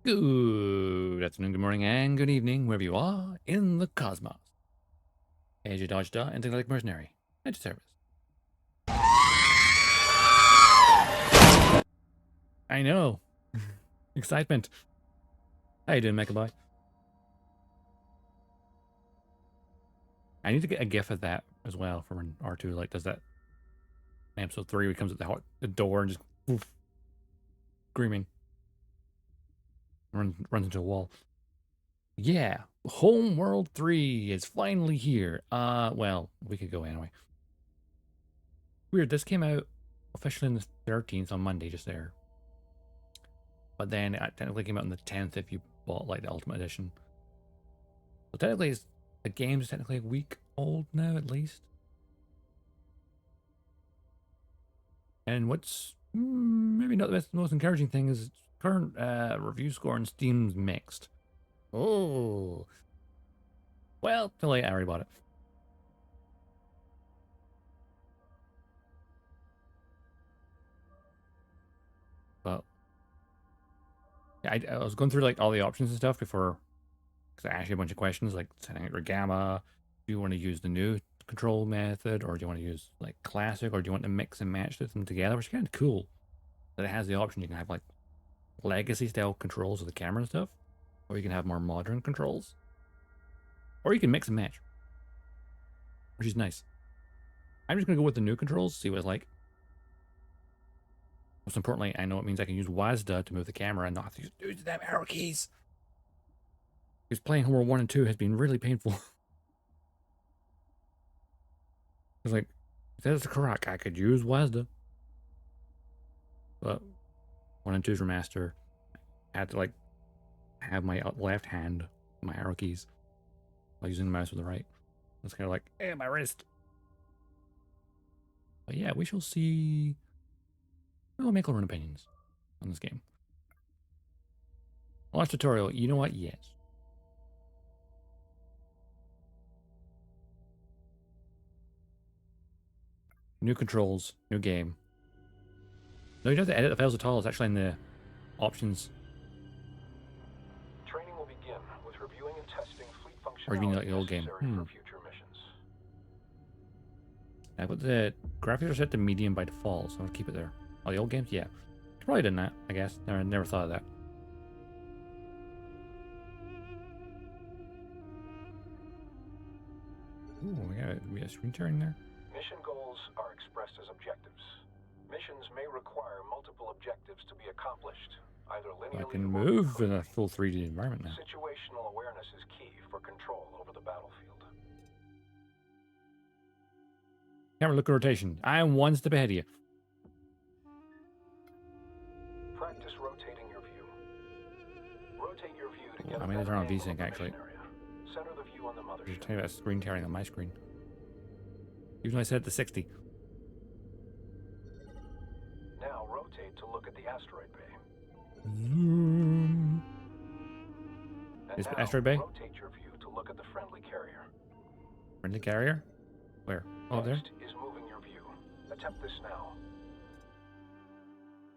Good afternoon, good morning, and good evening, wherever you are in the cosmos. AJ Dodgestar, Intergalactic Mercenary, at your service. I know. Excitement. How you doing, Mechaboy? I need to get a gif of that as well from an R2, like does that in episode 3 where he comes at the door and just oof, screaming. Runs into a wall. Yeah, Homeworld 3 is finally here. Well, we could go anyway. Weird, this came out officially on the 13th on Monday, just there. But then it technically came out on the 10th if you bought like the Ultimate Edition. So technically, the game's technically a week old now, at least. And what's maybe not the most encouraging thing is its current review score on Steam's mixed. Oh, well, too late. I already bought it. But yeah, I was going through like all the options and stuff before, because I asked you a bunch of questions like setting out your gamma. Do you want to use the new control method, or do you want to use like classic, or do you want to mix and match them together? Which is kind of cool that it has the option. You can have like legacy style controls of the camera and stuff, or you can have more modern controls, or you can mix and match, which is nice. I'm just gonna go with the new controls, see what it's like. Most importantly, I know it means I can use WASD to move the camera and not have to use damn arrow keys. Because playing Homeworld 1 and 2 has been really painful. It's like, if that's correct, I could use WASD. But 1 and 2's remaster, I had to like have my left hand, my arrow keys, while using the mouse with the right. It's kind of like, hey, my wrist. But yeah, we shall see. We'll make our own opinions on this game. Launch tutorial, you know what? Yes. New controls, new game. No, you don't have to edit the files at all. It's actually in the options. Training will begin with reviewing and testing fleet Or you mean like functionality the old game? necessary for future missions. I put the graphics are set to medium by default, so I'm gonna keep it there. Oh, the old games? Yeah. Probably done that, I guess. Never thought of that. Ooh, we got a screen sharing there. Mission goals are expressed as objectives. Missions may require multiple objectives to be accomplished, either linearly I can or move vertically. in a full 3D environment now. Situational awareness is key for control over the battlefield. Camera look at rotation. I am one step ahead of you. Practice rotating your view. Rotate your view to get I a mean, these better are on angle VSync of the actually. mission area. Center the view on the You're mothership. talking about screen tearing on my screen. Even though I set it to 60. Now rotate to look at the asteroid bay. Zoom. And Is now Asteroid Bay? rotate your view to look at the friendly carrier. Friendly carrier? Where? Oh, there? Next is moving your view. Attempt this now.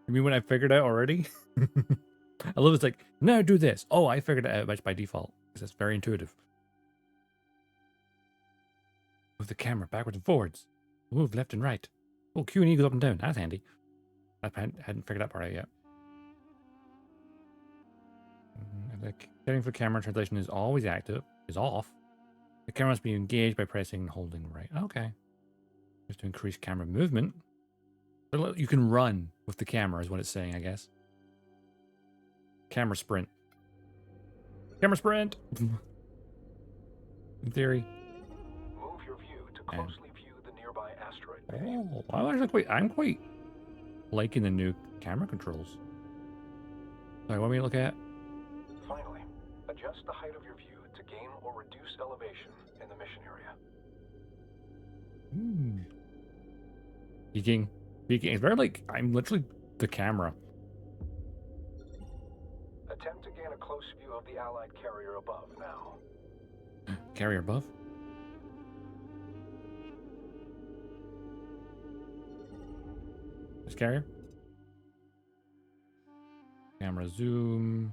You mean when I figured it out already? I love it's like, now do this. Oh, I figured it out by default. Because it's very intuitive. Move the camera backwards and forwards. Move left and right. Oh, Q and E goes up and down. That's handy. I hadn't figured that part out yet. The setting for camera translation is always active. Is off. The camera must be engaged by pressing and holding right. Okay. Just to increase camera movement. You can run with the camera is what it's saying, I guess. Camera sprint. Camera sprint! In theory. Move your view to closely view the nearby asteroid bay. Oh, I'm quite liking the new camera controls. Sorry, what do we look at? Finally, adjust the height of your view to gain or reduce elevation in the mission area. Speaking. It's very like, I'm literally the camera. Attempt to gain a close view of the Allied carrier above now. Carrier above? This carrier? Camera zoom.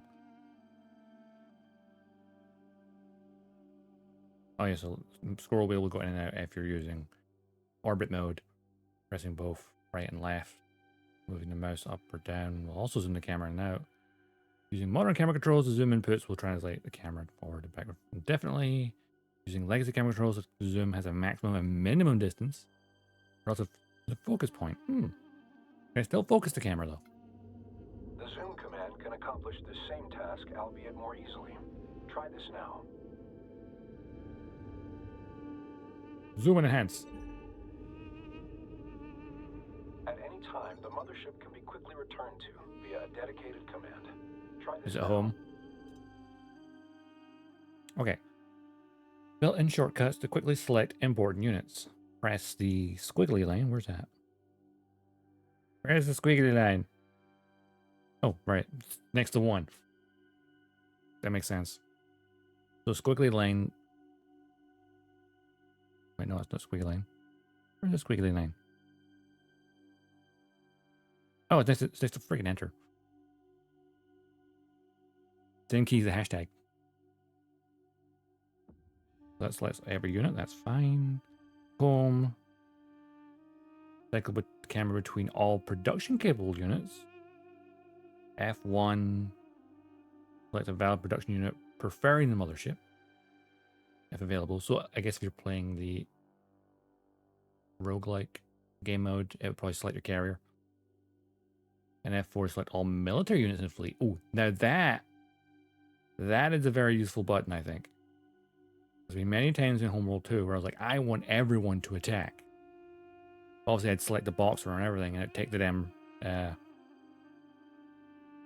Oh yeah, so scroll wheel will go in and out if you're using orbit mode, pressing both right and left, moving the mouse up or down will also zoom the camera in and out. Using modern camera controls, the zoom inputs will translate the camera forward and backward indefinitely. Using legacy camera controls, the zoom has a maximum and minimum distance relative to the focus point. Can I still focus the camera though? The zoom command can accomplish the same task, albeit more easily. Try this now. Zoom and enhance. At any time, the mothership can be quickly returned to via a dedicated command. Try this Is it now. home? Okay. Built-in shortcuts to quickly select important units. Press the squiggly line. Where's that? Where's the squiggly line? Oh, right. It's next to 1. That makes sense. So squiggly line. Wait, no, it's not squiggly line. Where's the squiggly line? Oh, it's next to freaking enter. Then key the hashtag. That selects every unit. That's fine. Home. Cycle with the camera between all production capable units. F1. Select a valid production unit preferring the mothership, if available. So I guess if you're playing the roguelike game mode, it would probably select your carrier. And F4 select all military units in the fleet. Oh, now that is a very useful button, I think. There's been many times in Homeworld 2 where I was like, I want everyone to attack. Obviously, I'd select the boxer and everything, and it'd take to them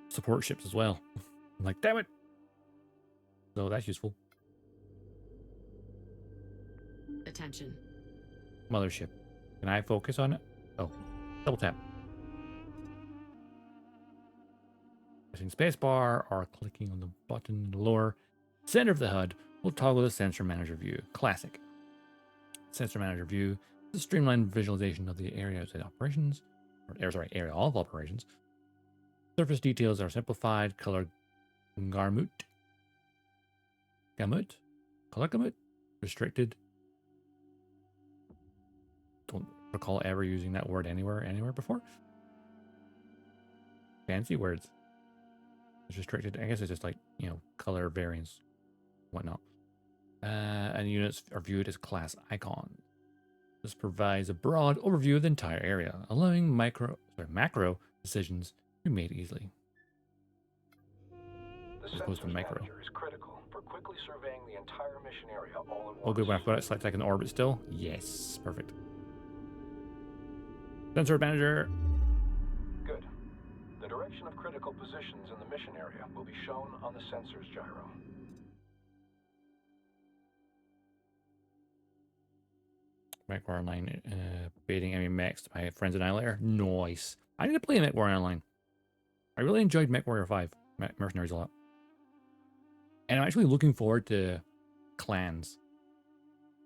support ships as well. I'm like, damn it. So that's useful. Attention. Mothership. Can I focus on it? Oh, double tap. Pressing spacebar or clicking on the button in the lower center of the HUD will toggle the sensor manager view. Classic. Sensor manager view is a streamlined visualization of the area outside operations, area of operations. Surface details are simplified. Color gamut, color gamut, restricted. Don't recall ever using that word anywhere before. Fancy words. It's restricted. I guess it's just like, color variance, whatnot. And units are viewed as class icons. This provides a broad overview of the entire area, allowing macro decisions to be made easily. The As opposed to sensors micro. manager is critical for quickly surveying the entire mission area all at once. Oh, good. When I've got it selected, I can orbit still. Yes, perfect. Sensor manager. Good. The direction of critical positions in the mission area will be shown on the sensors gyro. MechWarrior Online baiting enemy mechs to my friends and Annihilator. Nice. I need to play MechWarrior Online. I really enjoyed MechWarrior 5 Mercenaries a lot. And I'm actually looking forward to clans.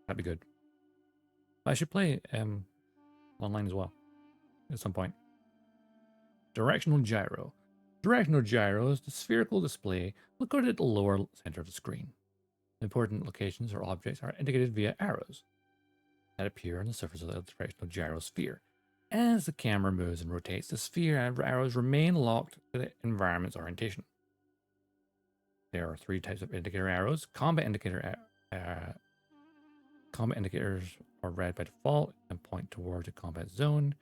That'd be good. I should play online as well at some point. Directional gyro. Directional gyro is the spherical display located at the lower center of the screen. Important locations or objects are indicated via arrows that appear on the surface of the directional gyrosphere. As the camera moves and rotates, the sphere and arrows remain locked to the environment's orientation. There are 3 types of indicator arrows. Combat indicators are red by default and point towards a combat zone.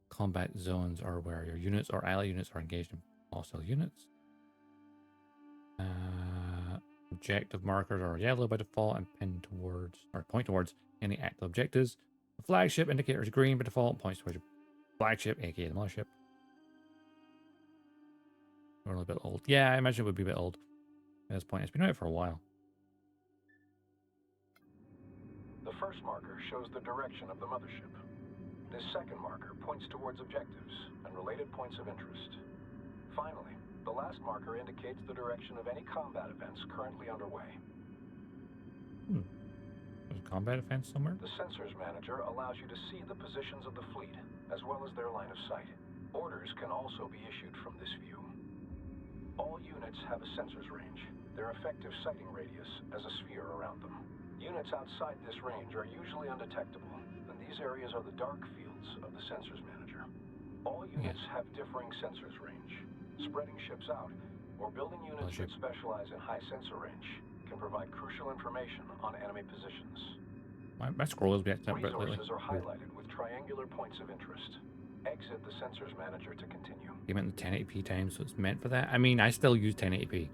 Combat zones are where your units or ally units are engaged in hostile units. Objective markers are yellow by default and point towards any active objectives. The flagship indicator is green by default and points towards your flagship, aka the mothership. We're a little bit old. Yeah, I imagine it would be a bit old at this point. It's been out for a while. The first marker shows the direction of the mothership. This second marker points towards objectives and related points of interest. Finally, the last marker indicates the direction of any combat events currently underway. There's a combat offense somewhere? The sensors manager allows you to see the positions of the fleet, as well as their line of sight. Orders can also be issued from this view. All units have a sensors range, their effective sighting radius as a sphere around them. Units outside this range are usually undetectable, and these areas are the dark fields of the Sensors Manager. All units have differing sensors range. Spreading ships out, or building units that specialize in high sensor range, can provide crucial information on enemy positions. My scroll is back up lately. Resources are highlighted with triangular points of interest. Exit the Sensors Manager to continue. Came in the 1080p time, so it's meant for that. I mean, I still use 1080p.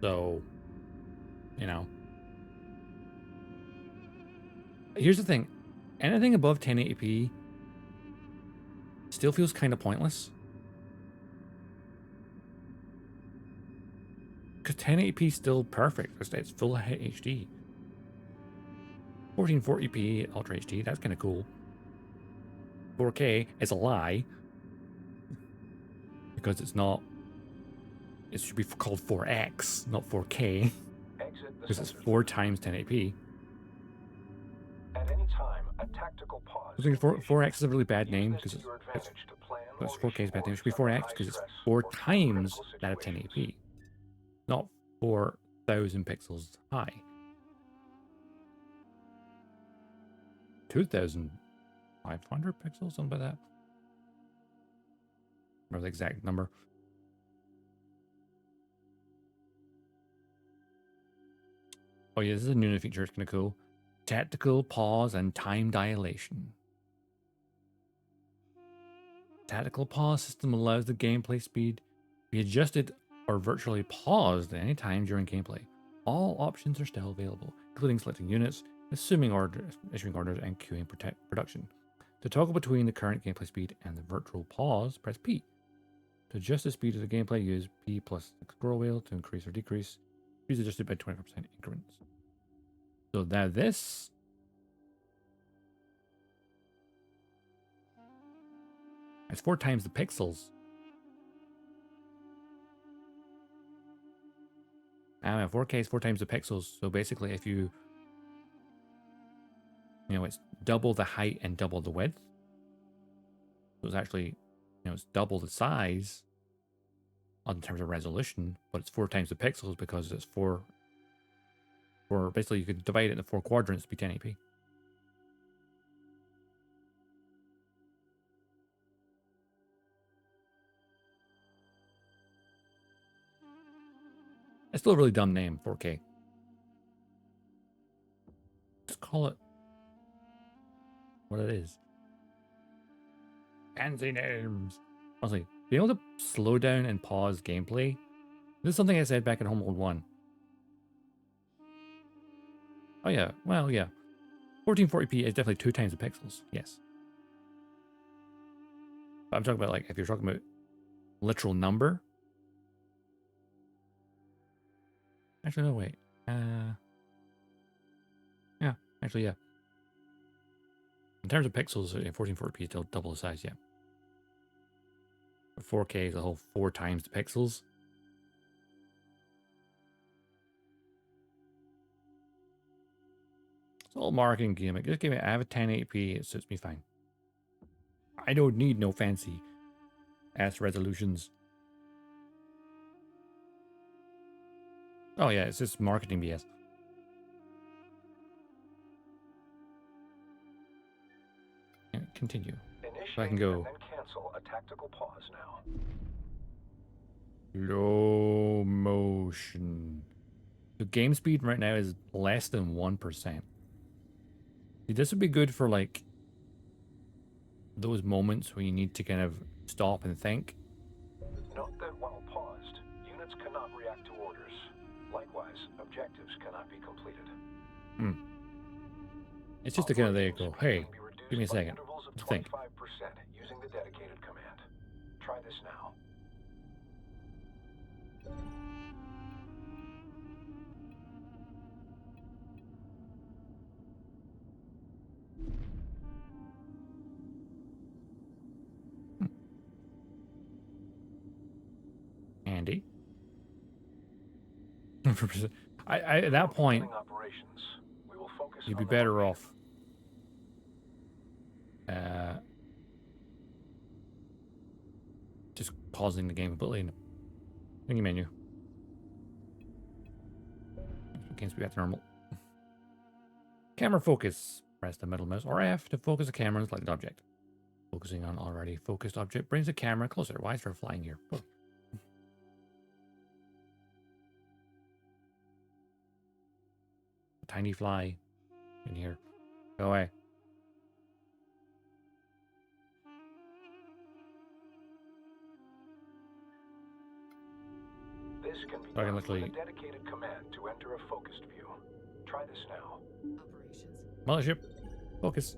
So, you know. Here's the thing. Anything above 1080p still feels kind of pointless. Because 1080p is still perfect. It's full HD. 1440p Ultra HD, that's kind of cool. 4K is a lie. Because it's not. It should be called 4X, not 4K. Because it's 4 times 1080p. At any time, a tactical pause. I think 4X is a really bad name because it's 4K is a bad name. It should be 4X because it's 4 times that of 1080p. Not 4,000 pixels high. 2,500 pixels, something like that. Remember the exact number. Oh yeah, this is a new feature. It's kind of cool. Tactical pause and time dilation. Tactical pause system allows the gameplay speed to be adjusted or virtually paused at any time during gameplay. All options are still available, including selecting units, issuing orders, and queuing production. To toggle between the current gameplay speed and the virtual pause, press P. To adjust the speed of the gameplay, use P plus the scroll wheel to increase or decrease. Speed is adjusted by 25% increments. So now this it's 4 times the pixels. I mean, 4K is 4 times the pixels. So basically, if you know, it's double the height and double the width. So it's actually, you know, it's double the size in terms of resolution, but it's 4 times the pixels because it's 4. Basically, you could divide it into 4 quadrants to be 1080p. It's still a really dumb name, 4K. Just call it what it is. Fancy names. Honestly, being able to slow down and pause gameplay. This is something I said back in Homeworld 1. Oh yeah, well yeah. 1440p is definitely 2 times the pixels, yes. But I'm talking about, like, if you're talking about literal number. Actually, no, wait. Yeah, actually, yeah. In terms of pixels, 1440p is still double the size, yeah. But 4K is a whole 4 times the pixels. It's all marketing gimmick. Just give me, I have a 1080p, it suits me fine. I don't need no fancy ass resolutions. Oh yeah, it's just marketing BS. And continue. So I can go. And then cancel a tactical pause now. Low motion. The game speed right now is less than 1%. See, this would be good for, like, those moments where you need to kind of stop and think. Note that while paused, units cannot react to orders. Likewise, objectives cannot be completed. It's just a kind of there you go. Hey, give me a second. To Think. 25% using the dedicated command. Try this now. Andy. I at that point, you'd be better off just pausing the game completely in the thingy menu. Game's back to normal. Camera focus. Press the middle mouse or F to focus the camera on a selected object. Focusing on already focused object brings the camera closer. Why is there flying here? Oh. A tiny fly in here. Go away. This can be So I can done literally... with a dedicated command to enter a focused view. Try this now. Operations. Mothership. Focus.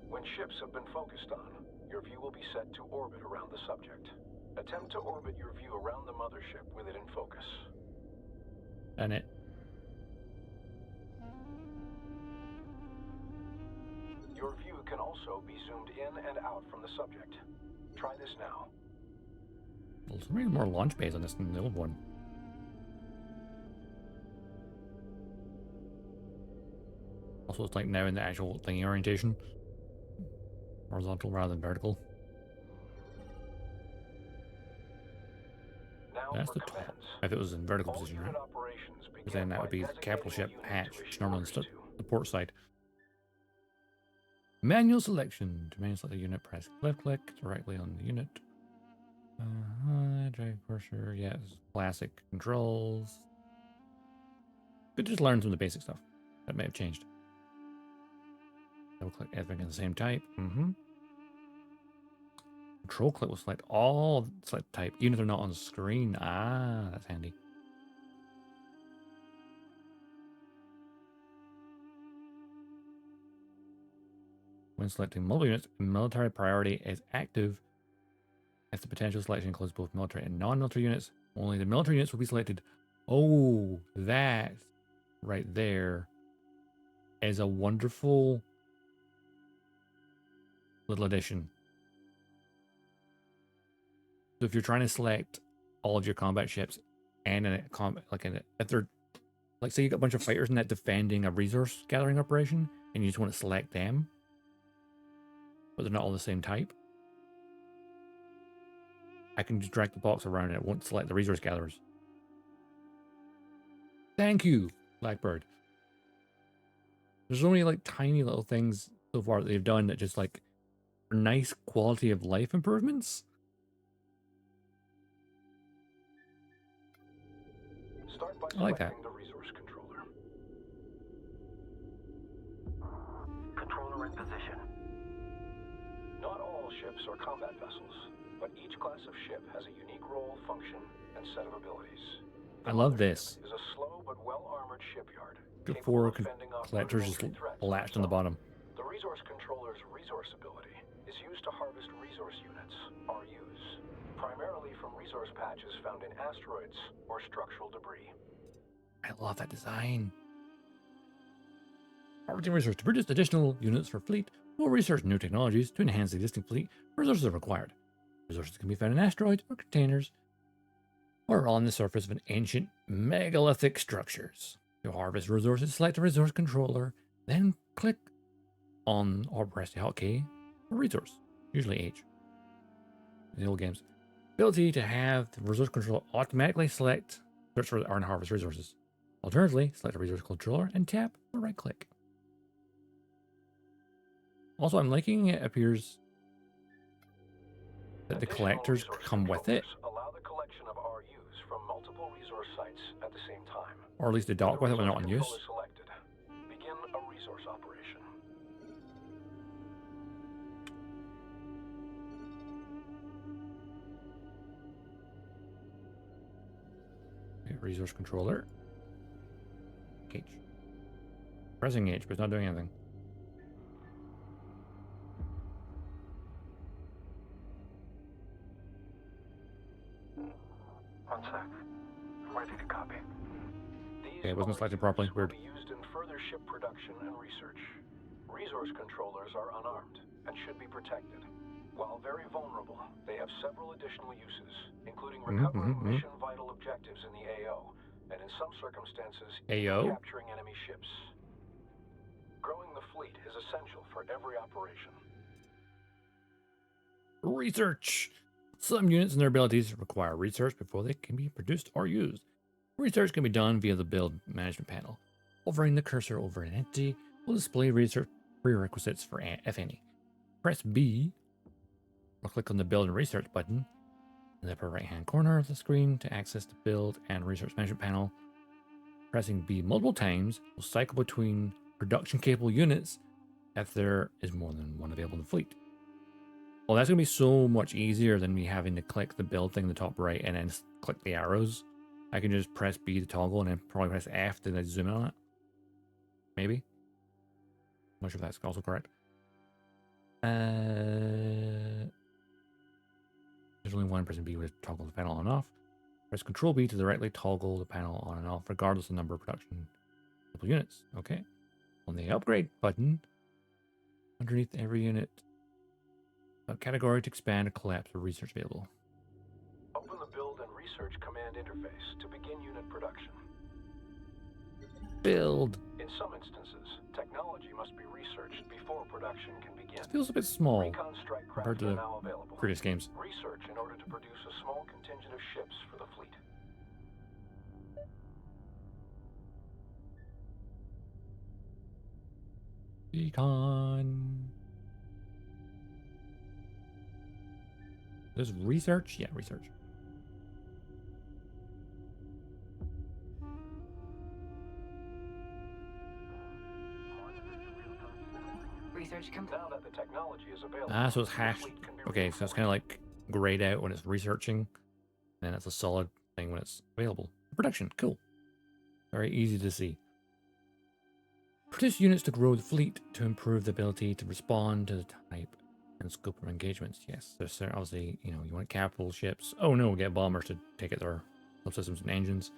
When ships have been focused on, your view will be set to orbit around the subject. Attempt to orbit your view around the mothership with it in focus. And it. Your view can also be zoomed in and out from the subject. Try this now. Well, there's many more launch bays on this than the old one. Also, it's like now in the actual thingy orientation. Horizontal rather than vertical. Now That's for the top. commands. If it was in vertical All position, unit right? operations Because then begin that by would be the capital ship designating a unit hatch, to which issue normally orders is to. the port side. Manual selection. To manually select the unit, press left click directly on the unit. Drag cursor. Yes, classic controls. Could just learn some of the basic stuff. That may have changed. Double click everything in the same type. Control click will select all select type, even if they're not on the screen. Ah, that's handy. When selecting mobile units, military priority is active. If the potential selection includes both military and non-military units, only the military units will be selected. Oh, that right there is a wonderful little addition. So if you're trying to select all of your combat ships and in a combat, if they're like, say you got a bunch of fighters in that defending a resource gathering operation, and you just want to select them, but they're not all the same type, I can just drag the box around and it won't select the resource gatherers. Thank you, Blackbird. There's only like tiny little things so far that they've done that just like are nice quality of life improvements. Start by I like that. selecting the resource controller. Controller in position. Not all ships are combat vessels, but each class of ship has a unique role, function, and set of abilities. I love this. Is a slow but well-armored shipyard. Before collectors just latched on the bottom. The resource controller's resource ability is used to harvest resource units, RUs, primarily from resource patches found in asteroids or structural debris. I love that design. Harvesting resources to produce additional units for fleet or research new technologies to enhance the existing fleet. Resources are required. Resources can be found in asteroids or containers or on the surface of an ancient megalithic structures. To harvest resources, select a resource controller, then click on or press the hotkey for resource, usually H. In the old games. Ability to have the resource controller automatically search for and harvest resources. Alternatively, select a resource controller and tap or right click. Also, I'm liking it appears that the collectors come with it. Allow the collection of RUs from multiple resource sites at the same time. Or at least they dock with it when they're not in use. Selected. Begin a resource operation. Okay, resource controller. H. Pressing H, but it's not doing anything. One sec. Ready to copy. Okay, it wasn't selected properly. Weird. Will be used in further ship production and research. Resource controllers are unarmed and should be protected. While very vulnerable, they have several additional uses, including recovering mission vital objectives in the AO, and in some circumstances, even capturing enemy ships. Growing the fleet is essential for every operation. Research. Some units and their abilities require research before they can be produced or used. Research can be done via the build management panel. Hovering the cursor over an entity will display research prerequisites for if any. Press B or click on the Build and Research button in the upper right-hand corner of the screen to access the Build and Research Management panel. Pressing B multiple times will cycle between production-capable units if there is more than one available in the fleet. Well, that's going to be so much easier than me having to click the build thing in the top right and then click the arrows. I can just press B to toggle and then probably press F to then zoom in on it. Maybe. I'm not sure if that's also correct. There's only one pressing B would toggle the panel on and off. Press Control B to directly toggle the panel on and off, regardless of the number of production units. Okay. On the upgrade button, underneath every unit, a category to expand or collapse or research available. Open the Build and Research command interface to begin unit production. Build. In some instances, technology must be researched before production can begin. It feels a bit small Recon strike compared craft to are the now available. previous games. Research in order to produce a small contingent of ships for the fleet. Recon. There's research? Yeah, research. Research complete. Now that the technology is available, Ah, so it's the hashed. fleet can be Okay, so it's kind of like grayed out when it's researching, and then it's a solid thing when it's available. Production, cool. Very easy to see. Produce units to grow the fleet to improve the ability to respond to the type and scope of engagements. Yes, there's obviously, you want capital ships. Oh no, get bombers to take out their subsystems and engines.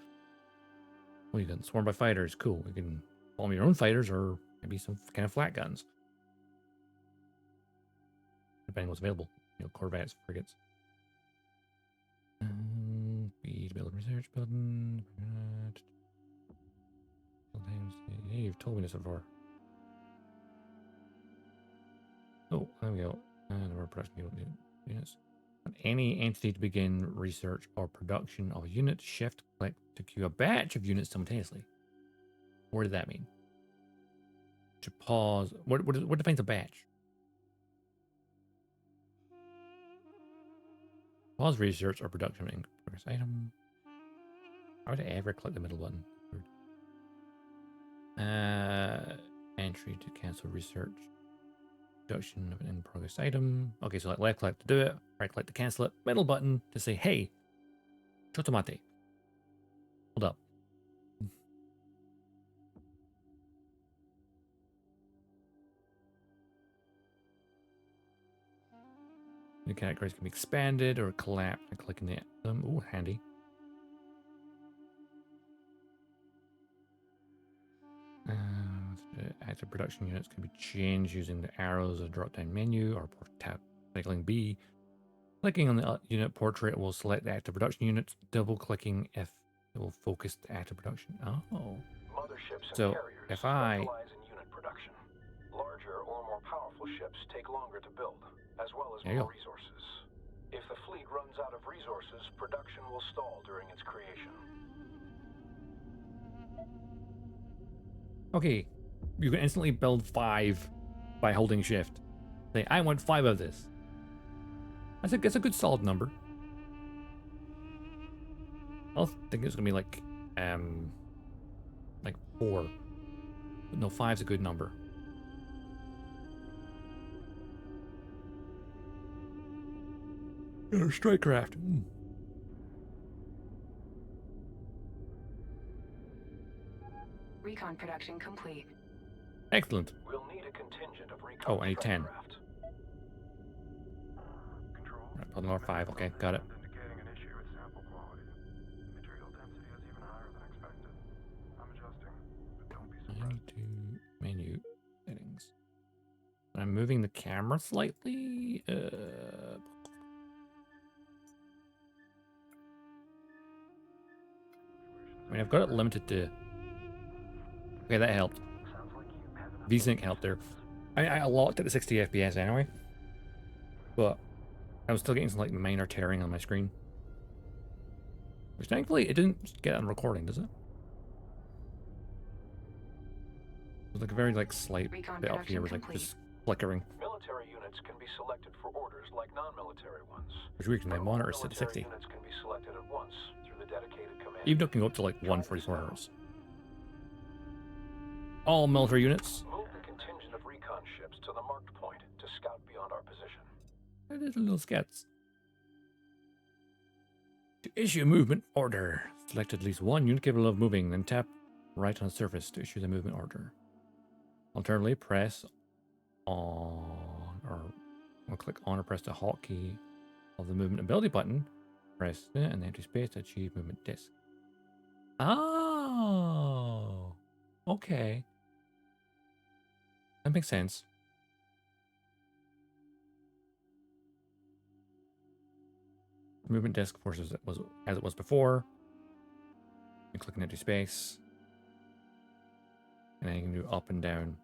Well, you can swarm by fighters. Cool. You can bomb your own fighters or maybe some kind of flat guns, depending what's available. Corvettes, frigates. B to build research button. Sometimes, hey, you've told me this before. Oh, there we go. And we're production units. On any entity to begin research or production of a unit, shift click to queue a batch of units simultaneously. What did that mean? To pause. What defines a batch? Pause research or production in progress item. How would I ever click the middle button? Entry to cancel research. Production of an in progress item. Okay, so left click to do it, right click to cancel it, middle button to say, hey, chotomate. Hold up. New categories can be expanded or collapsed by clicking the ooh, handy. Active production units can be changed using the arrows of the drop-down menu or tap cycling B. Clicking on the unit portrait will select the active production unit. Double-clicking if it will focus the active production. Oh. Motherships and So carriers if I specialize in unit production. Larger or more powerful ships take longer to build, as well as There you more go. resources. If the fleet runs out of resources, production will stall during its creation. Okay, you can instantly build 5 by holding shift. Say, I want 5 of this. That's a good solid number. I don't think it's gonna be like 4. But no, 5's a good number. Strikecraft. Recon production complete. Excellent. We'll need a contingent of recon Oh, I need 10. strike craft. Right, put another 5. Okay, got it. Indicating an issue with sample quality. Material density is even higher than expected. I'm adjusting, but don't be surprised. Menu settings. I'm moving the camera slightly. I mean, I've got it limited to. Okay, that helped. VSync helped there. I locked it to 60 FPS anyway, but I was still getting some like minor tearing on my screen. Which thankfully it didn't get on recording, does it? There's like a very like slight Recon bit up here production was like complete. just flickering, Military units can be selected for orders like non-military ones. which we can But all monitor set to military 60. units can be selected at once through the dedicated command. Even up can go up to like 144 hertz. All military units. Move the contingent of recon ships to the marked point to scout beyond our position. That is a little scouts. To issue a movement order, select at least one unit capable of moving, then tap right on the surface to issue the movement order. Alternatively, press on or click on or press the hotkey of the movement ability button. Press it and empty space to achieve movement disk. Oh, okay. That makes sense. Movement disk forces it was as it was before. You click an empty space. And then you can do up and down.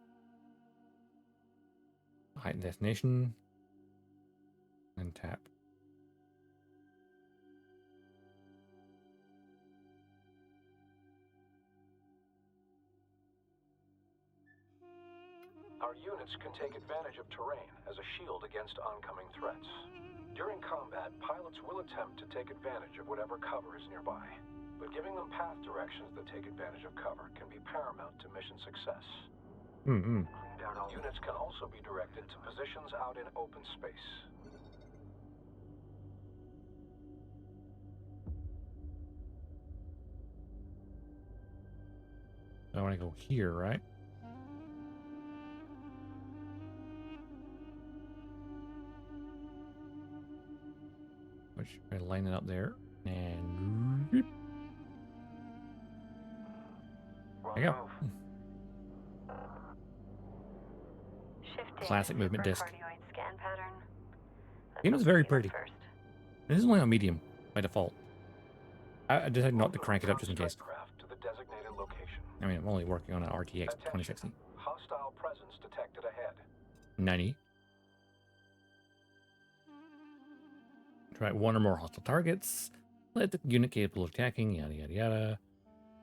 Height and destination. And tap. Our units can take advantage of terrain as a shield against oncoming threats. During combat, pilots will attempt to take advantage of whatever cover is nearby. But giving them path directions that take advantage of cover can be paramount to mission success. Units can also be directed to positions out in open space. I want to go here, right? Which I line it up there, and there you go. Shifting Classic movement disc. supercardioid scan pattern. Game is very pretty. First. This is only on medium by default. I decided not to crank it up just in case. Craft to the designated location. I mean, I'm only working on an RTX 2060. Hostile presence detected ahead. 90. Try one or more hostile targets. Let the unit capable of attacking, yada yada yada.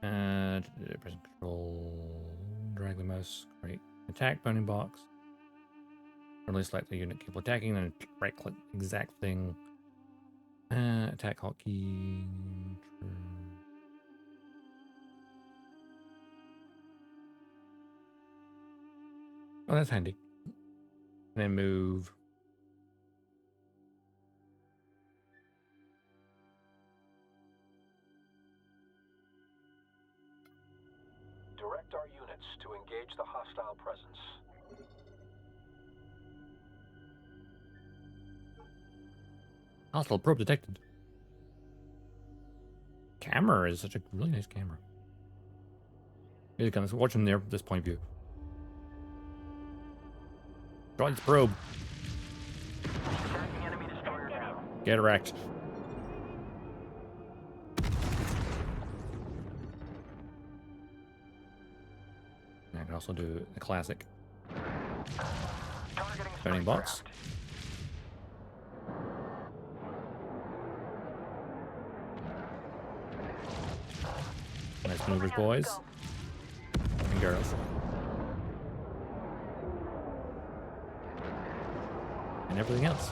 Press control, drag the mouse, create attack bounding box. Or select the unit capable of attacking, then right click exact thing. Attack hotkey. Oh, that's handy. And then move. Direct our units to engage the hostile presence. Hostile probe detected. Camera is such a really nice camera. Let's watch from there, this point of view. Draw this probe. Attacking enemy destroyer down. Get wrecked. I can also do the classic Targeting bounding box. spacecraft. Nice maneuvers, boys and girls. And everything else.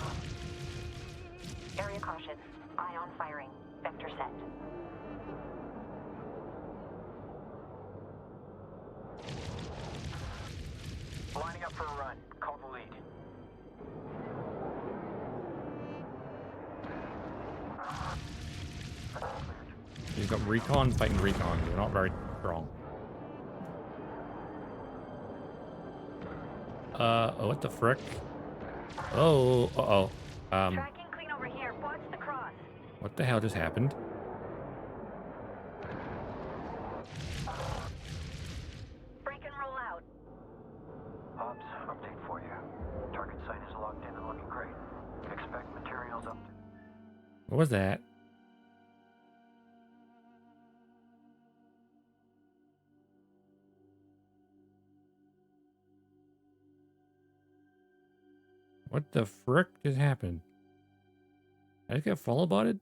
Area caution. Ion firing. Vector set. Lining up for a run. Call the lead. You've got recon fighting recon. They're not very strong. What the frick? Oh, uh-oh. Tracking clean over here. Watch the cross. What the hell just happened? Break and roll out. Ops, update for you. Target site is logged in and looking great. Expect materials up. What was that? What the frick just happened? Did I just get follow botted?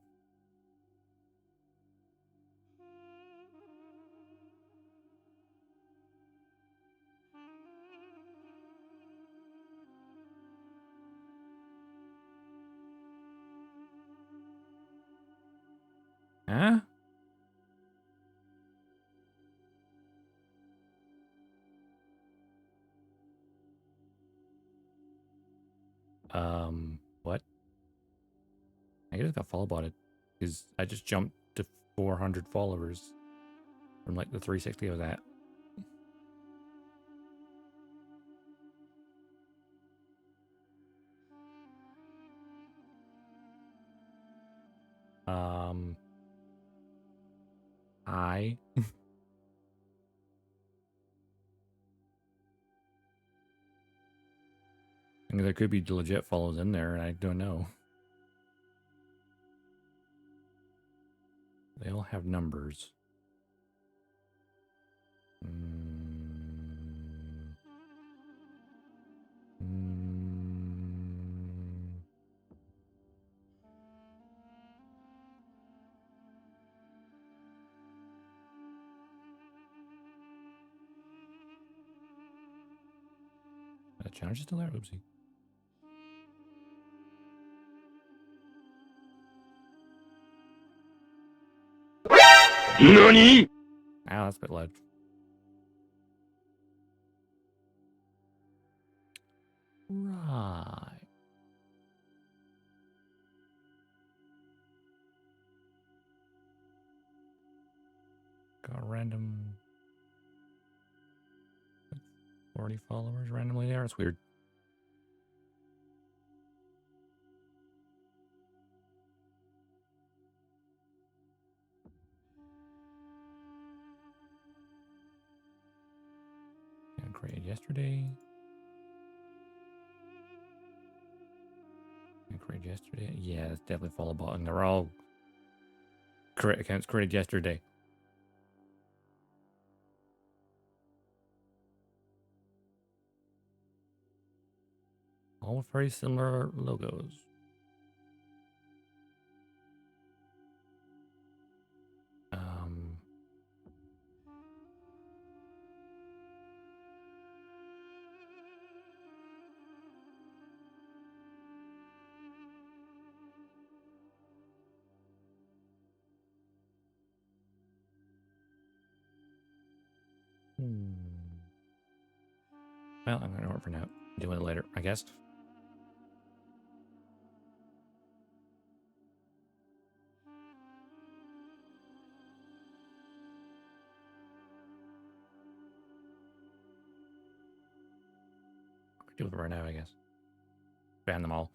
What? I just got follow botted because I just jumped to 400 followers from like the 360 I was at. Hi. I mean, there could be legit follows in there, and I don't know. They all have numbers. The challenge is still there. Oopsie. NANI?! Ow, that's a bit loud. Right. Got a random 40 followers randomly there. It's weird. Yeah, created yesterday. Created yesterday. Yeah, it's definitely follow bot, and they're all accounts created yesterday. All with very similar logos. Well, I'm gonna work for now. Do it later, I guess. Do it right now, I guess. Ban them all.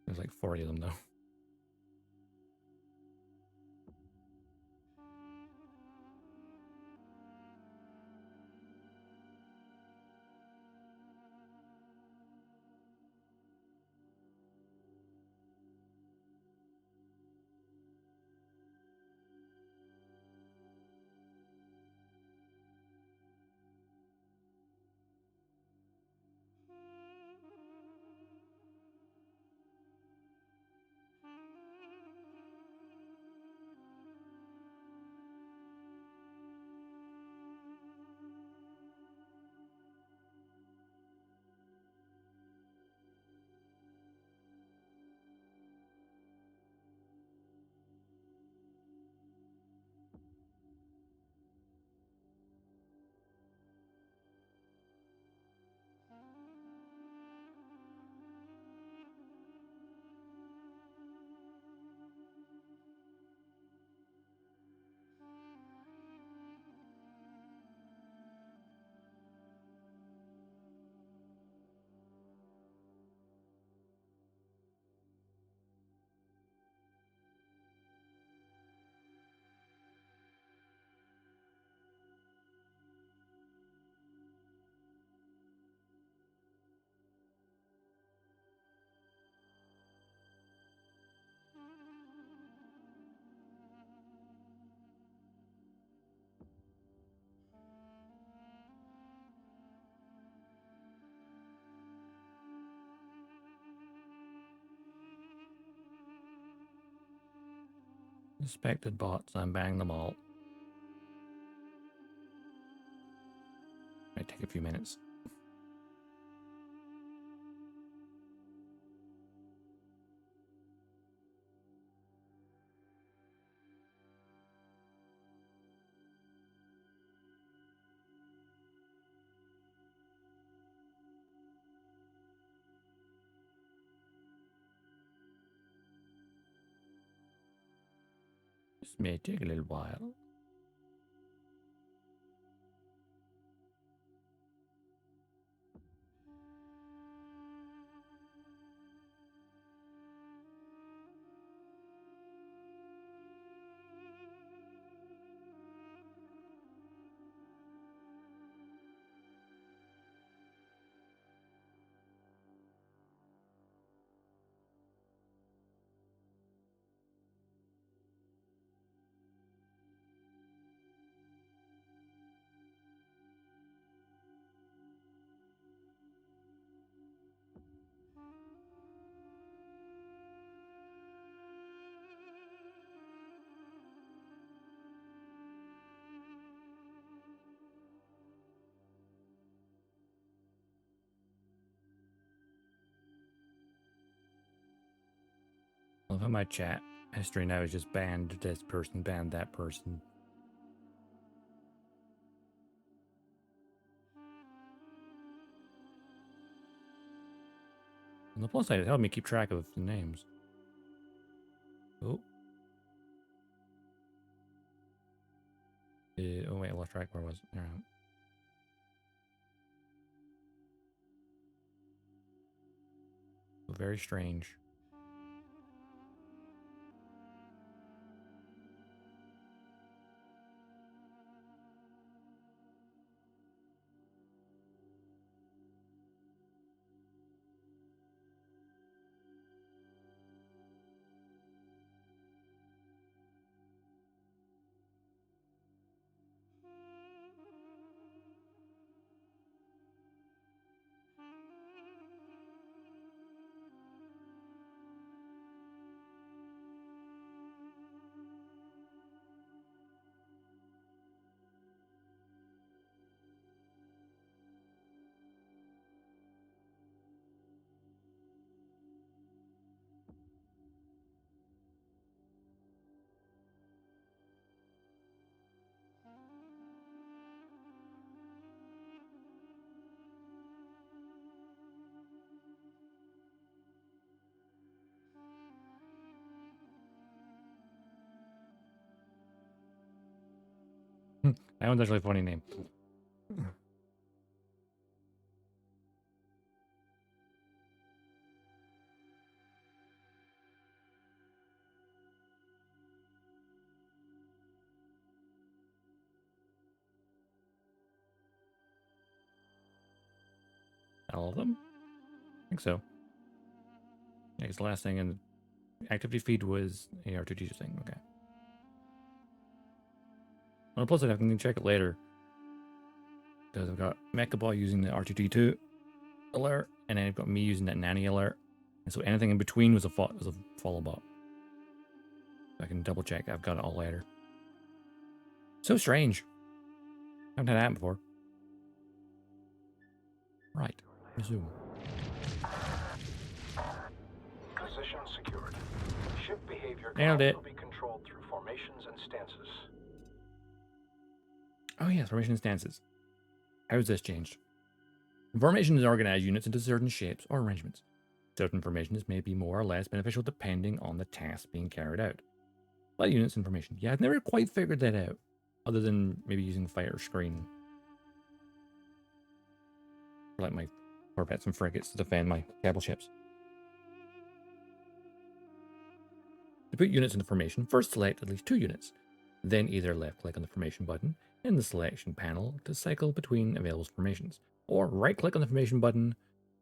There's like 40 of them though. Inspected bots, I'm banging them all. Might take a few minutes. This may take a little while. I love how my chat history now is just banned this person, banned that person. On the plus side, it helped me keep track of the names. Oh. Oh wait, I lost track. Where was it? All right. Very strange. That one's actually a funny name. All of them? I think so. Yeah, because the last thing in the activity feed was a R2D2 thing. Okay. On the plus side, I can check it later. Because I've got Mechabot using the R2D2 alert, and then I've got me using that nanny alert. And so anything in between was a follow bot. I can double check. I've got it all later. So strange. I haven't had that before. Right. Resume. Position secured. Ship behavior Nailed it. will be controlled through formations and stances. Oh yeah, formation stances. How's this changed? Formations organize units into certain shapes or arrangements. Certain formations may be more or less beneficial depending on the task being carried out. Like units and formation. Yeah, I've never quite figured that out. Other than maybe using fighter screen. Like my corvettes and frigates to defend my capital ships. To put units into formation, first select at least 2 units. Then either left-click on the formation button in the selection panel to cycle between available formations, or right-click on the formation button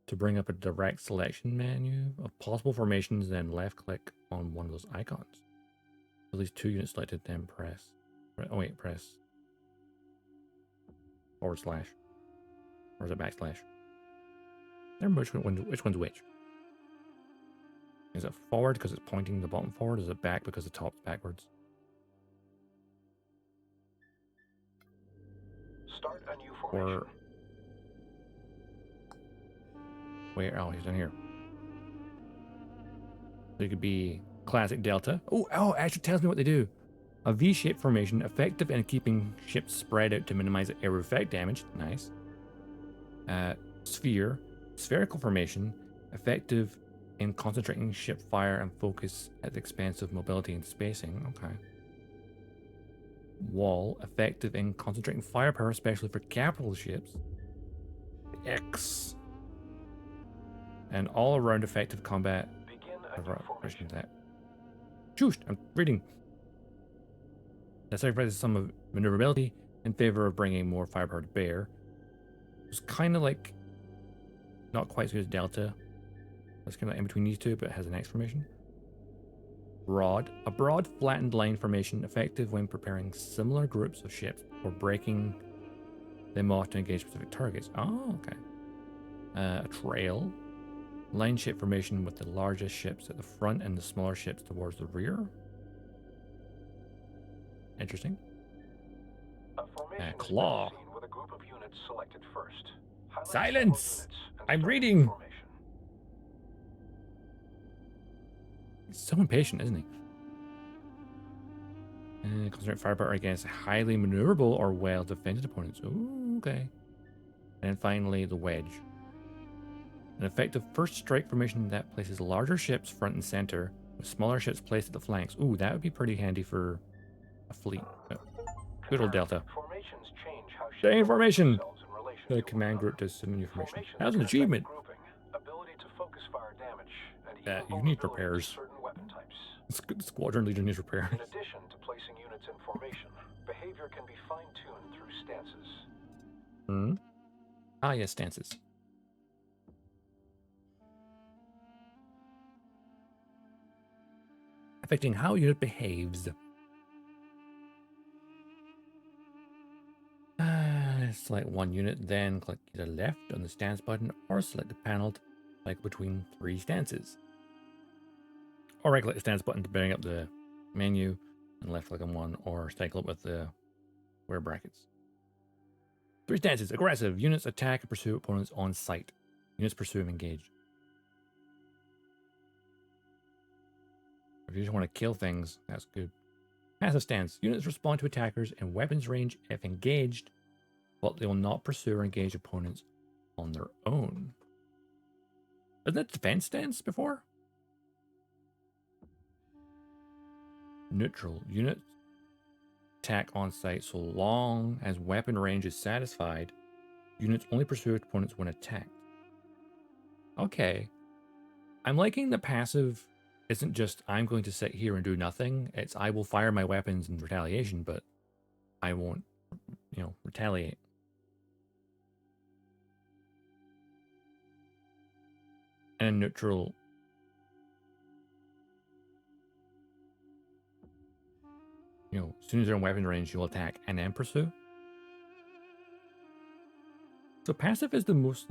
to bring up a direct selection menu of possible formations, then left-click on one of those icons. At least 2 units selected, then press. Oh wait, press / or is it backslash? I remember which one's which. Is it forward because it's pointing the bottom forward? Is it back because the top's backwards? Start a new formation. Or wait, oh, he's in here. So it could be classic Delta. Oh, it actually tells me what they do. A V-shaped formation, effective in keeping ships spread out to minimize air effect damage. Nice. Sphere, spherical formation, effective in concentrating ship fire and focus at the expense of mobility and spacing. Okay. wall, effective in concentrating firepower, especially for capital ships. X. And all-around effective combat. Begin a new formation. That. Shush, I'm reading. That sacrifices some of maneuverability in favor of bringing more firepower to bear. It's kind of like not quite as good as Delta. It's kind of in between these two, but it has an X formation. Broad. A broad, flattened line formation, effective when preparing similar groups of ships or breaking them off to engage specific targets. Oh, okay. A trail. Line ship formation with the largest ships at the front and the smaller ships towards the rear. Interesting. A formation claw. is seen with a group of units selected first. Highlight Silence! several units and I'm start reading. the formation. He's so impatient, isn't he? Concentrate firepower against highly maneuverable or well-defended opponents. Ooh, okay. And finally, the wedge. An effective first strike formation that places larger ships front and center, with smaller ships placed at the flanks. Ooh, that would be pretty handy for a fleet. Good old Delta. Formations change how ships Stay in formation. themselves in relation The to command one group another. does some new formation. Formations That was an can affect achievement. grouping, ability to focus fire damage, and Yeah, even you need vulnerability to repairs. certain weapon types. Squadron leader needs repairs. In addition to placing units in formation, behavior can be fine-tuned through stances. Hmm. Ah, yes, stances. Affecting how a unit behaves. Select one unit, then click either left on the stance button or select the panel to click between three stances. Or right click the stance button to bring up the menu and left click on one, or cycle it with the square brackets. Three stances. Aggressive. Units attack and pursue opponents on sight. Units pursue and engage. If you just want to kill things, that's good. Passive stance. Units respond to attackers in weapons range if engaged, but they will not pursue or engage opponents on their own. Isn't that defense stance before? Neutral. Units attack on sight so long as weapon range is satisfied. Units only pursue opponents when attacked. Okay. I'm liking the passive isn't just I'm going to sit here and do nothing. It's I will fire my weapons in retaliation, but I won't, retaliate. And neutral. As soon as they're in weapon range, you'll attack and then pursue. So passive is the most,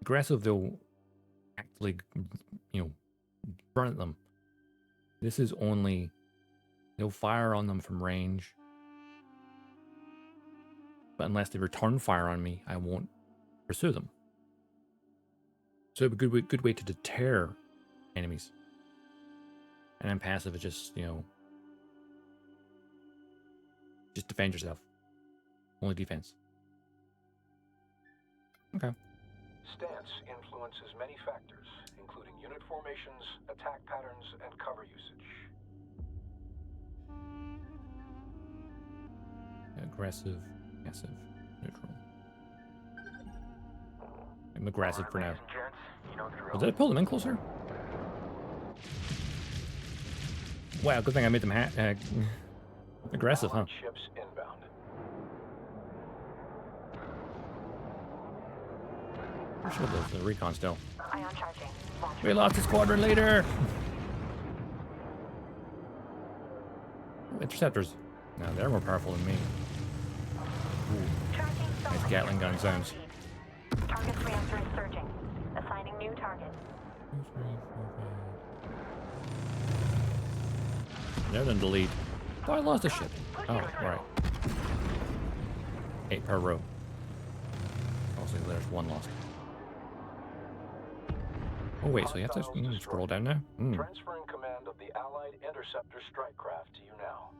aggressive. They'll actually, burn at them. This is only, they'll fire on them from range. But unless they return fire on me, I won't pursue them. So a good way to deter enemies. And then passive is just, just defend yourself. Only defense. Okay. Stance influences many factors, including unit formations, attack patterns, and cover usage. Aggressive, passive, neutral. I'm aggressive for now. Oh, did I pull them in closer? Wow, good thing I made them aggressive, huh? Ships inbound. I'm sure there's the recon still. Ion charging. Launch. We lost the squadron leader! Interceptors. No, they're more powerful than me. Ooh, Tracking nice solid. Gatling gun sounds. Target's reactor is surging. Assigning new target. 2, 3, 4, 5. They're done delete. Oh, I lost a ship. Oh, right. 8 per row. Also, there's one lost. Oh, wait, so you have to scroll down now? Transferring command of the Allied interceptor strike craft to you now.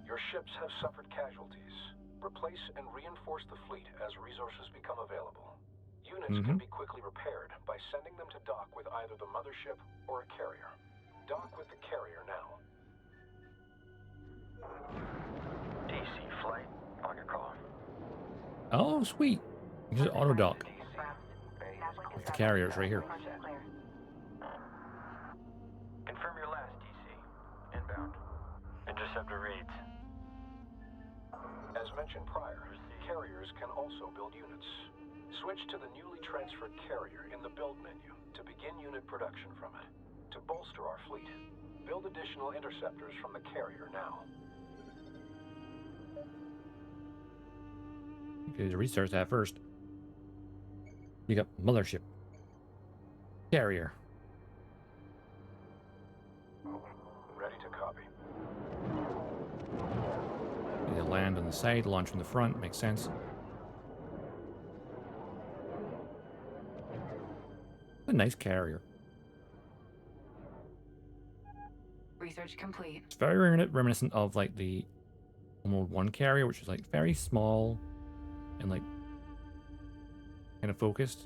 Your ships have suffered casualties. Replace and reinforce the fleet as resources become available. Units can be quickly repaired by sending them to dock with either the mothership or a carrier. Dock with the carrier now. DC flight, on your call. Oh, sweet. You can just auto dock with the carriers right here. Confirm your last DC. Inbound. Interceptor reads. As mentioned prior, carriers can also build units. Switch to the newly transferred carrier in the build menu to begin unit production from it. To bolster our fleet, build additional interceptors from the carrier now. Okay, to restart that first. You got Mothership. Carrier. Ready to copy. You land on the side, launch from the front, makes sense. A nice carrier. Research complete. It's very reminiscent of like the Homeworld 1 carrier, which is like very small and like kind of focused.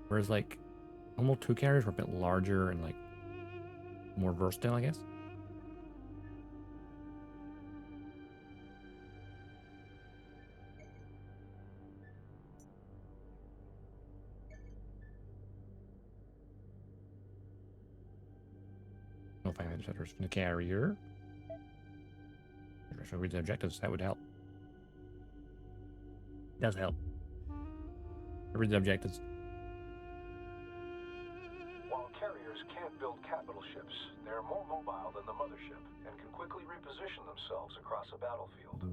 Whereas like Homeworld 2 carriers were a bit larger and like more versatile, I guess. No final interceptors from the carrier. Should I read the objectives? That would help. Does help. Read the objectives. While carriers can't build capital ships, they're more mobile than the Mothership and can quickly reposition themselves across a battlefield.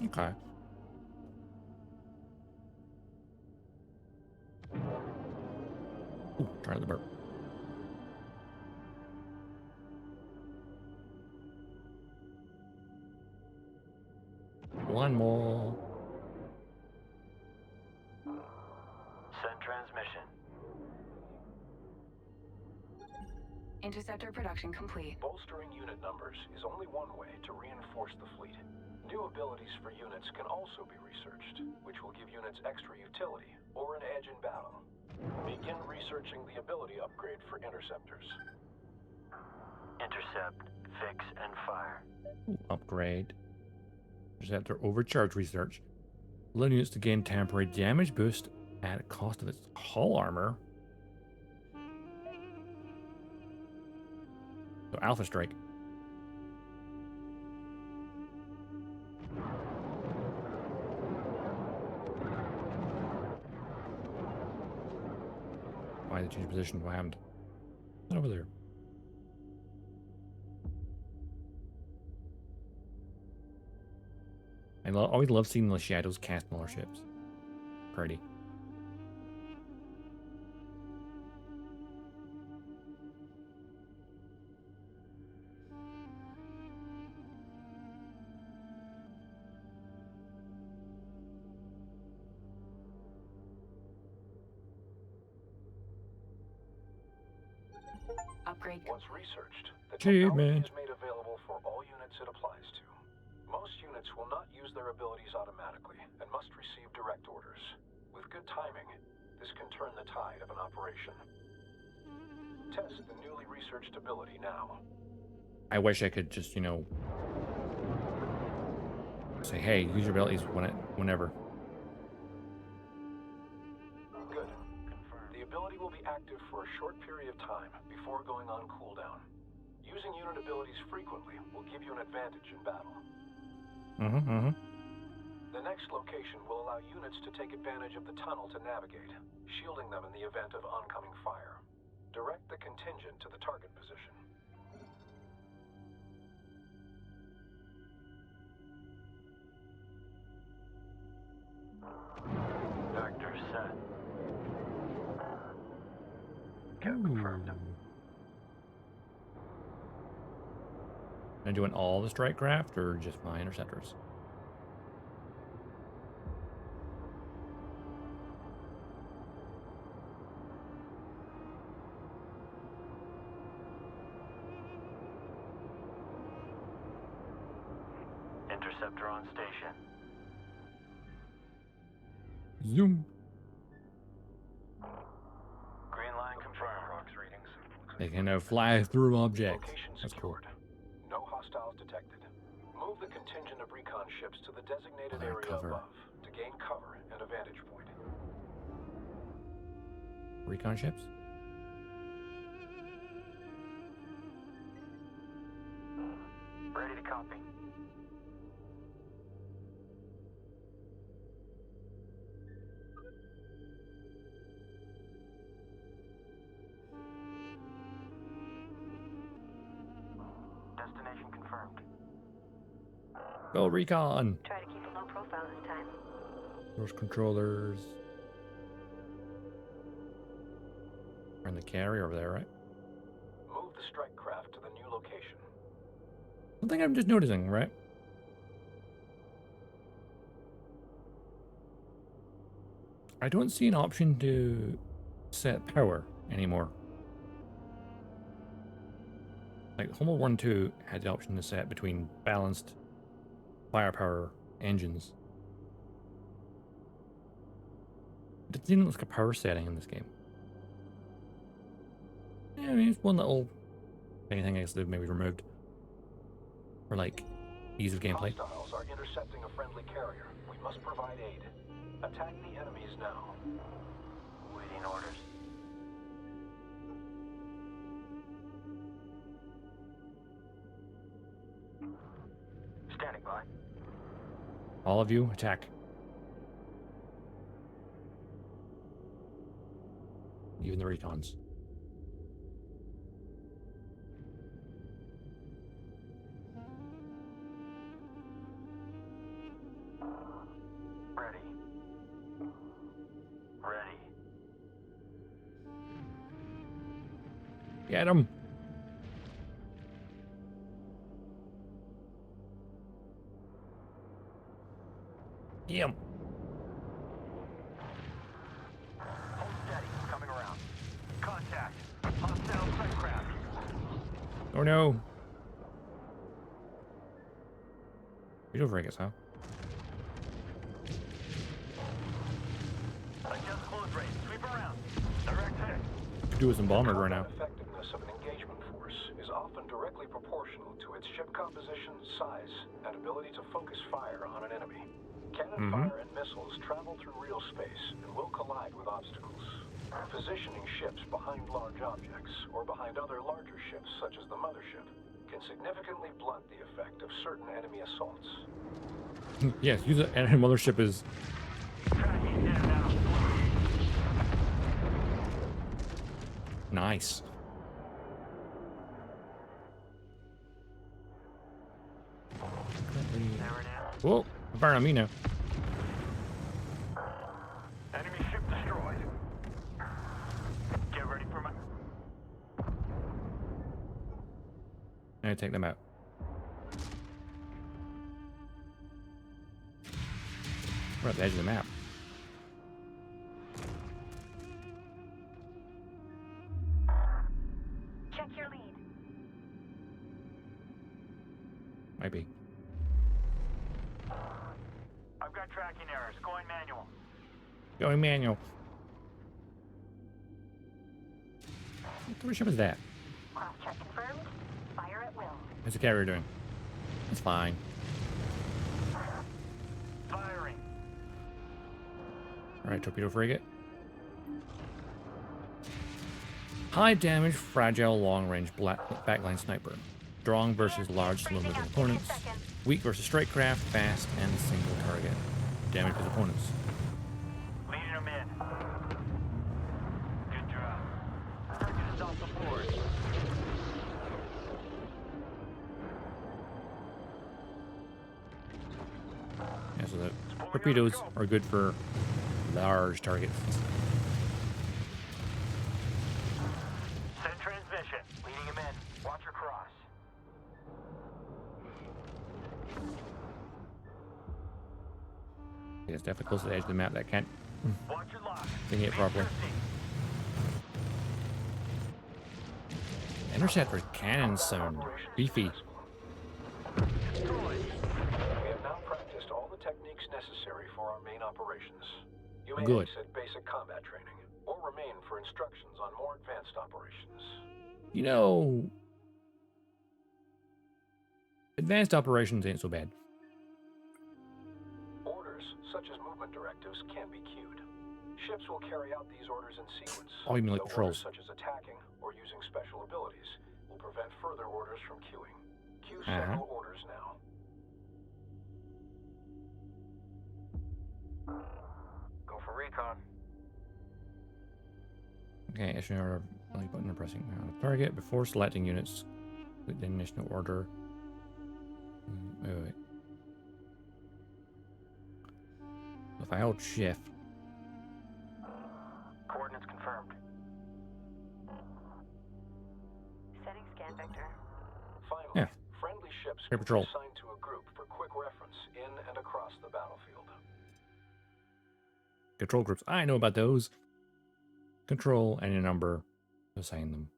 Okay. Ooh, try the burp. One more. Send transmission. Interceptor production complete. Bolstering unit numbers is only one way to reinforce the fleet. New abilities for units can also be researched, which will give units extra utility or an edge in battle. Begin researching the ability upgrade for interceptors. Intercept, fix, and fire. Ooh, upgrade. Interceptor overcharge research. Allow units to gain temporary damage boost at a cost of its hull armor. So Alpha Strike. Why did they change position? Why haven't? It's over there. I always love seeing the shadows cast Motherships. Pretty. Upgrade. Once researched, the Achievement. technology is made available for all units it applies to. Most units will not use their abilities automatically and must receive direct orders. With good timing, this can turn the tide of an operation. Test the newly researched ability now. I wish I could just, you know, say, hey, use your abilities whenever. Good. The ability will be active for a short period of time before going on cooldown. Using unit abilities frequently will give you an advantage in battle. The next location will allow units to take advantage of the tunnel to navigate, shielding them in the event of oncoming fire. Direct the contingent to the target position. Vector set. Confirmed. Am I doing all the strike craft or just my interceptors? Interceptor on station. Zoom. Green line confirmed. Rocks readings. They can now fly through objects. Location That's cool. secured. No hostiles detected. Move the contingent of recon ships to the designated Fire area cover. above to gain cover and a vantage point. Recon ships? Ready to copy. Destination confirmed. Go recon. Try to keep a low profile this time. Those controllers. Are in the carrier over there, right? Move the strike craft to the new location. Something I'm just noticing, right? I don't see an option to set power anymore. Like Homeworld 1 and 2 had the option to set between balanced firepower engines. It didn't look like a power setting in this game. Yeah, I mean, it's one little thing I guess they've maybe removed. For like ease of gameplay. Hostiles are intercepting a friendly carrier. We must provide aid. Attack the enemies now. Waiting orders. Standing by. All of you, attack. Even the recons. Ready. Ready. Get him! Get him! Hold steady. Coming around. Contact. Hostile strike craft. Oh no! You don't forget, huh? Adjust close rate. Sweep around. Direct hit. Could do with some bombers right now. The effectiveness of an engagement force is often directly proportional to its ship composition, size, and ability to focus fire on an enemy. Cannon fire and missiles travel through real space and will collide with obstacles. Positioning ships behind large objects or behind other larger ships, such as the Mothership, can significantly blunt the effect of certain enemy assaults. Yes, use it. And Mothership is Tracking in and out. nice. There it is. Whoa, fire on me now. Enemy ship destroyed. Get ready for my... I'm gonna take them out. We're at the edge of the map. Check your lead. Might be. I've got tracking errors. Going manual. Going manual. What kind of ship is that? Cross check confirmed. Fire at will. What's the carrier doing? It's fine. Firing. Alright, torpedo frigate. High damage, fragile, long range backline sniper. Strong versus large, slow moving opponents. Weak versus strike craft, fast, and single target. Damage his opponents. Leading them in. Good job. Frigate is off the board. Yeah, so the torpedoes are good for large targets. Send transmission. Leading him in. Watch her cross. Yeah, it's definitely close to the edge of the map that can't Watch your lock. thing it properly. Interceptor cannons sound beefy. We have now practiced all the techniques necessary for our main operations. You may Good. exit basic combat training, or remain for instructions on more advanced operations. You know, advanced operations ain't so bad. Orders, such as movement directives, can be queued. Ships will carry out these orders in sequence. Oh, you mean like so patrols? orders such as attacking or using special abilities will prevent further orders from queuing. Queue Uh-huh. several orders now. Go for recon. Okay, issue an order of button and pressing on a target before selecting units. Click the initial order. Wait. If I hold shift, Coordinates confirmed. Setting scan vector. Finally, Yeah. friendly ships Air can be patrol. assigned to a group for quick reference in and across the battlefield. control groups. I know about those. Control any number, assign them.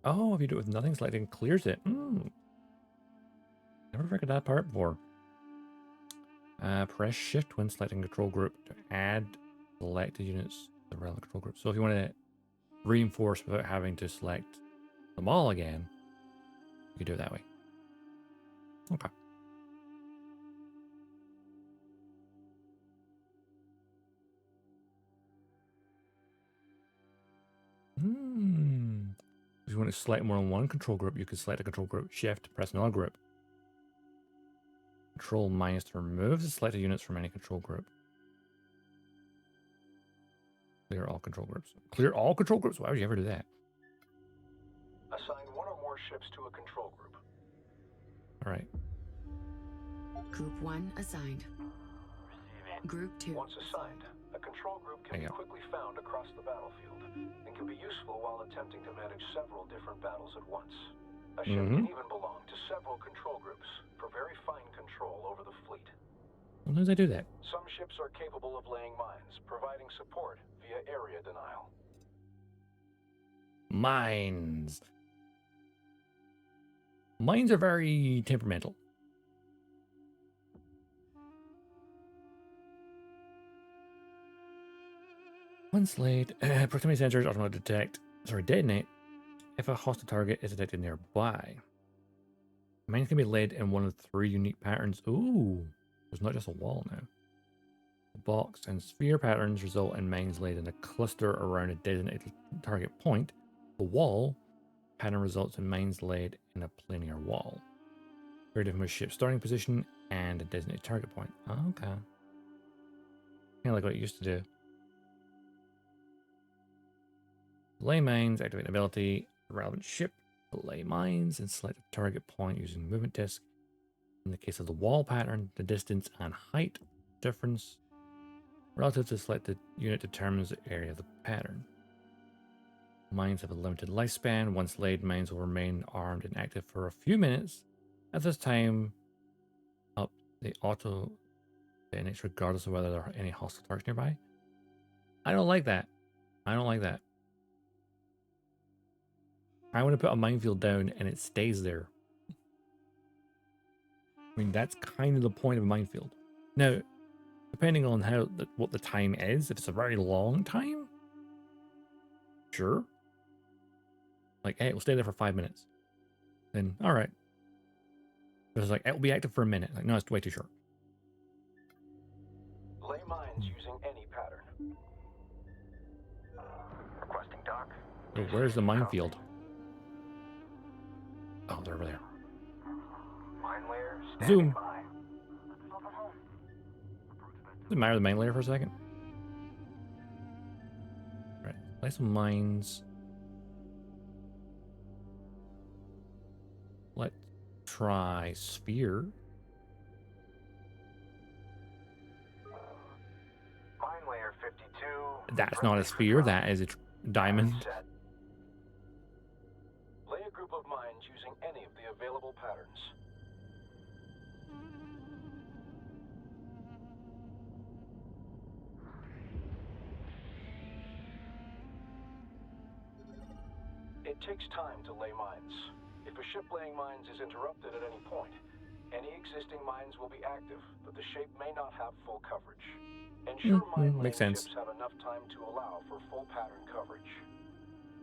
Oh, if you do it with nothing selected, clears it. Never figured that part before. Press shift when selecting control group to add selected units to the relevant control group. So if you want to reinforce without having to select them all again, you can do it that way. Okay. If you want to select more than one control group, you can select a control group, shift, press another group. Control minus to remove the selected units from any control group. Clear all control groups. Clear all control groups? Why would you ever do that? Assign one or more ships to a control group. All right. Group 1 assigned. Group 2. Once assigned, a control group can There be you go. quickly found across the battlefield and can be useful while attempting to manage several different battles at once. A ship can even belong to several control groups for very fine control over the fleet. Sometimes I do that. Some ships are capable of laying mines, providing support via area denial. Mines. Mines are very temperamental. Once laid, proximity sensors automatically detonate if a hostile target is detected nearby. Mines can be laid in one of 3 unique patterns. Ooh, there's not just a wall now. The box and sphere patterns result in mines laid in a cluster around a designated target point. The wall pattern results in mines laid in a linear wall. Very different with ship's starting position and a designated target point. Okay. Kind of like what it used to do. Lay mines, activate ability, relevant ship, lay mines, and select a target point using movement disk. In the case of the wall pattern, the distance and height difference relative to selected unit determines the area of the pattern. Mines have a limited lifespan. Once laid, mines will remain armed and active for a few minutes. At this time, they auto detonate regardless of whether there are any hostile targets nearby. I don't like that. I don't like that. I want to put a minefield down and it stays there. I mean, that's kind of the point of a minefield. Now, depending on what the time is, if it's a very long time, sure. Like, hey, it will stay there for 5 minutes. Then, all right. But it's like, it will be active for a minute. Like, no, it's way too short. Lay mines using any pattern. Requesting dock. So where's the minefield? Oh, they're over there. Mine layer. Zoom. By. Does it matter the main layer for a second? Right. Place some mines. Let's try sphere. Mine layer 52. That's not a sphere. That is a diamond. Set. Lay a group of mines using any of the available patterns. It takes time to lay mines. If a ship laying mines is interrupted at any point, any existing mines will be active, but the shape may not have full coverage. Ensure mine makes laying sense. ships have enough time to allow for full pattern coverage.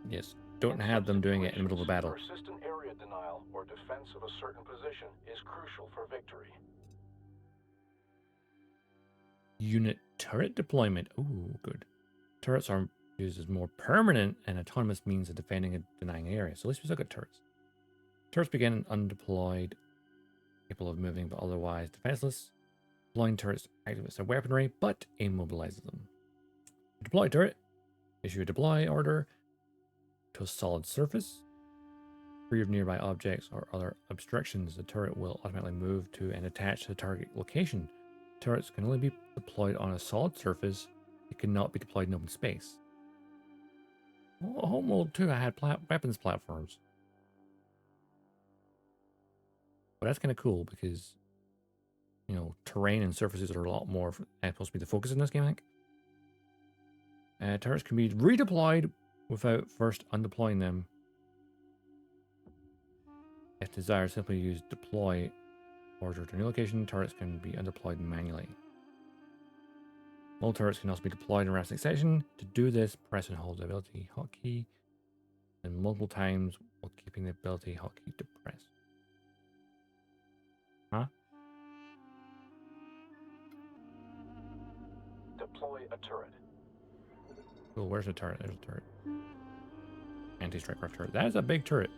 Yes, don't have them doing it in the middle of a battle. Persistent area denial or defense of a certain position is crucial for victory. Unit turret deployment. Ooh, good. Turrets are used as more permanent and autonomous means of defending and denying area. So at least we still got turrets. Turrets begin undeployed, capable of moving but otherwise defenseless. Deploying turrets activates their weaponry but immobilizes them. Deploy turret. Issue a deploy order to a solid surface. Free of nearby objects or other obstructions, the turret will automatically move to and attach to the target location. Turrets can only be deployed on a solid surface. It cannot be deployed in open space. Well, Homeworld 2, I had weapons platforms. But that's kind of cool because, you know, terrain and surfaces are a lot more supposed to be the focus in this game, I think. Turrets can be redeployed without first undeploying them. If desired, simply use deploy order to a new location. Turrets can be undeployed manually. All turrets can also be deployed in rapid succession. To do this, press and hold the ability hotkey and multiple times while keeping the ability hotkey depressed. Huh? Deploy a turret. Cool, where's the turret? There's a turret. Anti-strike craft turret. That is a big turret.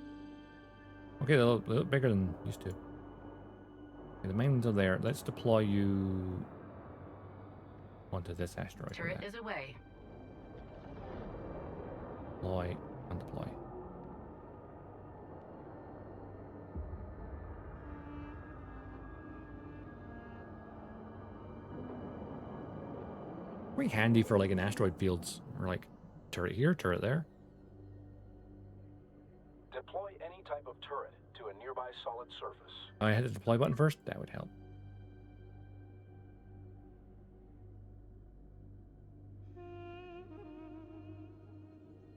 Okay, they're a little bigger than used to. Okay, the main ones are there. Let's deploy you onto this asteroid. Turret is away. Deploy, undeploy. Pretty handy for like an asteroid fields, or like turret here, turret there. Deploy any type of turret to a nearby solid surface. Oh, I had the deploy button first? That would help.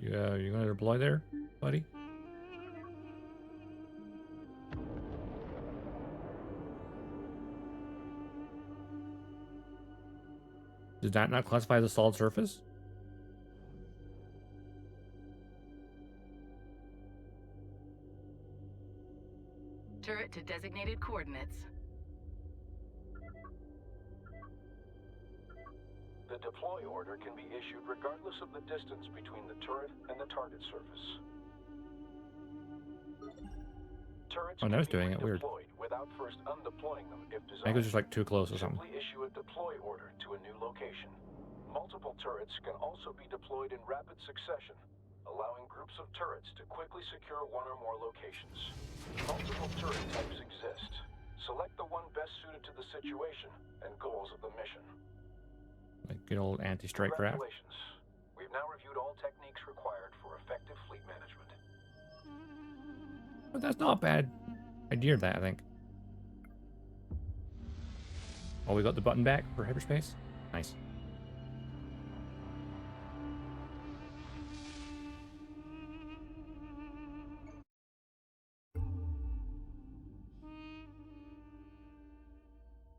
Yeah, you gonna deploy there, buddy? Did that not classify as a solid surface? Turret to designated coordinates. The deploy order can be issued regardless of the distance between the turret and the target surface. Turrets Oh, now it's doing it. Weird. deployed without first undeploying them if I desired. think it was just like too close or something. Simply issue a deploy order to a new location. Multiple turrets can also be deployed in rapid succession, allowing groups of turrets to quickly secure one or more locations. Multiple turret types exist. Select the one best suited to the situation and goals of the mission. Like good old anti-strike craft. Congratulations. We've now reviewed all techniques required for effective fleet management. But that's not bad. I did that, I think. Oh, we got the button back for hyperspace? Nice.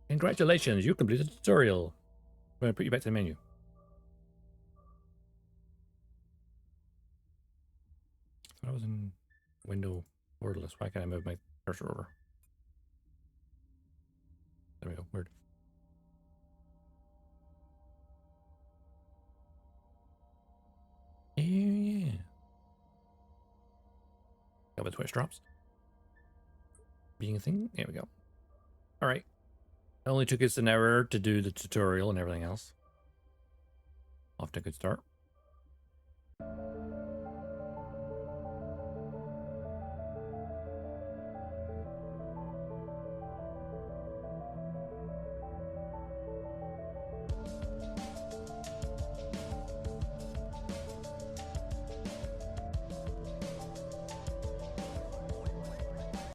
Congratulations, you completed the tutorial. I'm going to put you back to the menu. I was in window borderless. Why can't I move my cursor over? There we go. Weird. Yeah. Got the Twitch drops. Being a thing. There we go. All right. It only took us an hour to do the tutorial and everything else. Off to a good start.